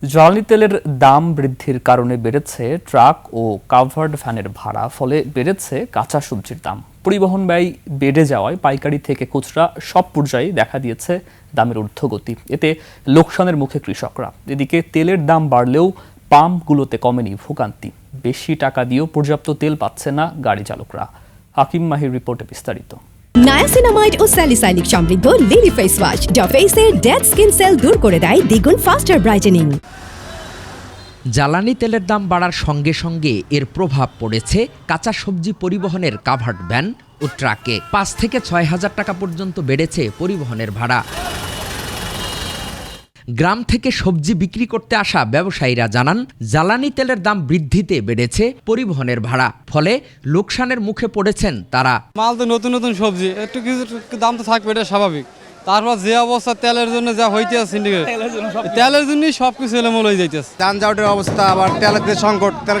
জ্বালানি তেলের দাম বৃদ্ধির কারণে বেড়েছে ট্রাক ও কাভার্ড ভ্যানের ভাড়া, ফলে বেড়েছে কাঁচা সবজির দাম। পরিবহন ব্যয় বেড়ে যাওয়ায় পাইকারি থেকে খুচরা সব পর্যায়ে দেখা দিয়েছে দামের ঊর্ধ্বগতি। এতে লোকসানের মুখে কৃষকরা। এদিকে তেলের দাম বাড়লেও পাম্পগুলোতে কমেনি ভোগান্তি। বেশি টাকা দিয়েও পর্যাপ্ত তেল পাচ্ছে না গাড়ি চালকরা। হাকিম মাহির রিপোর্টে বিস্তারিত। নায়াসিনামাইড ও স্যালিসাইলিক সমৃদ্ধ লিলি ফেস ওয়াশ যা ফেসের ডেড স্কিন সেল দূর করে দেয় দ্বিগুণ ফাস্টার ব্রাইটেনিং। জ্বালানি তেলের দাম বাড়ার সঙ্গে সঙ্গে এর প্রভাব পড়েছে কাঁচা সবজি পরিবহনের কাভার্ড ভ্যান ও ট্রাকে। ৫ থেকে ৬ হাজার টাকা পর্যন্ত বেড়েছে পরিবহনের ভাড়া। গ্রাম থেকে সবজি বিক্রি করতে আসা ব্যবসায়ীরা জানান, জ্বালানি তেলের দাম বৃদ্ধিতে বেড়েছে পরিবহনের ভাড়া, ফলে লোকসানের মুখে পড়েছেন তারা। মাল তো নতুন নতুন সবজি, একটু কিছু দাম তো থাকবে, এটা স্বাভাবিক। তারপর যে অবস্থা তেলের জন্য যা হইতেছে সিন্ডিকেট, তেলের জন্যই সবকিছু এলোমেলো হয়ে যাইতেছে। যানজটের অবস্থা, আবার তেলের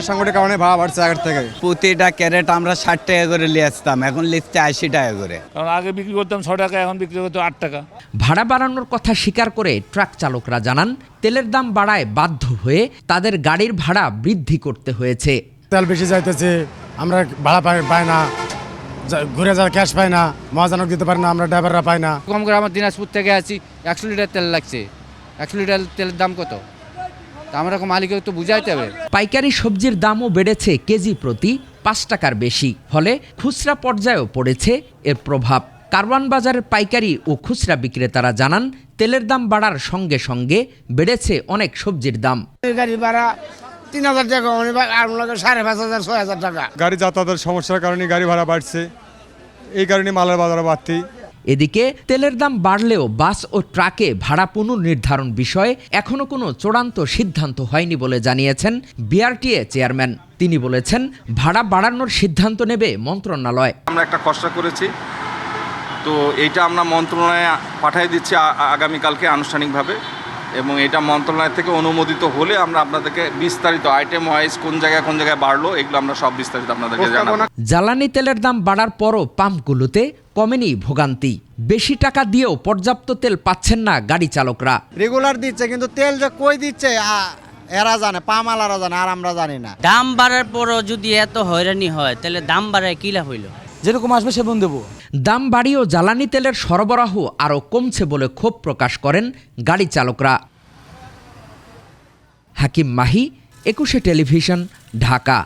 সংকটের কারণে ভাড়া বাড়ছে আগের থেকে। প্রতিটা ক্যারেট আমরা 60 টাকা করে নিয়ে আসতাম, এখন লিখতে 80 টাকা করে। কারণ আগে বিক্রি করতাম 6 টাকা, এখন বিক্রি করতে 8 টাকা। ভাড়া বাড়ানোর কথা স্বীকার করে ট্রাক চালকরা জানান, তেলের দাম বাড়ায় বাধ্য হয়ে তাদের গাড়ির ভাড়া বৃদ্ধি করতে হয়েছে। তেল বেশি যাইতেছে, আমরা ভাড়া পাই না, ঘুরে যাওয়ার ক্যাশ পাই না, মহাজনক দিতে পারি না, আমরা ড্রাইভাররা পাই না। কম করে আমার দিনাজপুর থেকে আছি, 100 লিটার তেল লাগছে। 100 লিটার তেলের দাম কত? আমরা মালিককে তো বুঝাইতে হবে। পাইকারি সবজির দামও বেড়েছে কেজি প্রতি 5 টাকার বেশি, ফলে খুচরা পর্যায়েও পড়েছে এর প্রভাব। কারওয়ান বাজারের পাইকারি ও খুচরা বিক্রেতারা জানান, তেলের দাম বাড়ার সঙ্গে সঙ্গে বেড়েছে অনেক সবজির দাম। গাড়ি ভাড়া 3000 টাকা, আর 5500 6000 টাকা। গাড়ি যাতায়াতের সমস্যার কারণে গাড়ি ভাড়া বাড়ছে, এই কারণে মালের বাজার বাড়তি। এদিকে তেলের দাম বাড়লেও বাস ও ট্রাকে ভাড়া পুনর্নির্ধারণ বিষয়ে এখনো কোনো চূড়ান্ত সিদ্ধান্ত হয়নি বলে জানিয়েছেন বিআরটিএ চেয়ারম্যান। তিনি বলেছেন, ভাড়া বাড়ানোর সিদ্ধান্ত নেবে মন্ত্রণালয়। আমরা একটা খসড়া করেছি, তো এইটা আমরা মন্ত্রণালয়ে পাঠিয়ে দিচ্ছি আগামীকালকে আনুষ্ঠানিকভাবে, এবং এটা মন্ত্রণালয় থেকে অনুমোদিত হলে আমরা আপনাদেরকে বিস্তারিত আইটেম ওয়াইজ কোন জায়গায় বাড়লো, এগুলো আমরা সব বিস্তারিত আপনাদেরকে জানাবো। জ্বালানি তেলের দাম বাড়ার পরও পাম্পগুলোতে কমেনি ভোগান্তি। বেশি টাকা দিয়েও পর্যাপ্ত তেল পাচ্ছেন না গাড়ি চালকরা। রেগুলার দিচ্ছে, কিন্তু তেল যে কই দিচ্ছে এরা জানে, পামালারা জানে, আর আমরা জানি না। দাম বাড়ার পরও যদি এত হয়রানি হয়, তাহলে দাম বাড়ায় কি লাভ হইল? যেরকম আসবে সেরকম দেবো। দাম বাড়িয়েও জ্বালানি তেলের সরবরাহ আরও কমছে বলে ক্ষোভ প্রকাশ করেন গাড়ি চালকরা। হাকিম মাহি, 21 টেলিভিশন, ঢাকা।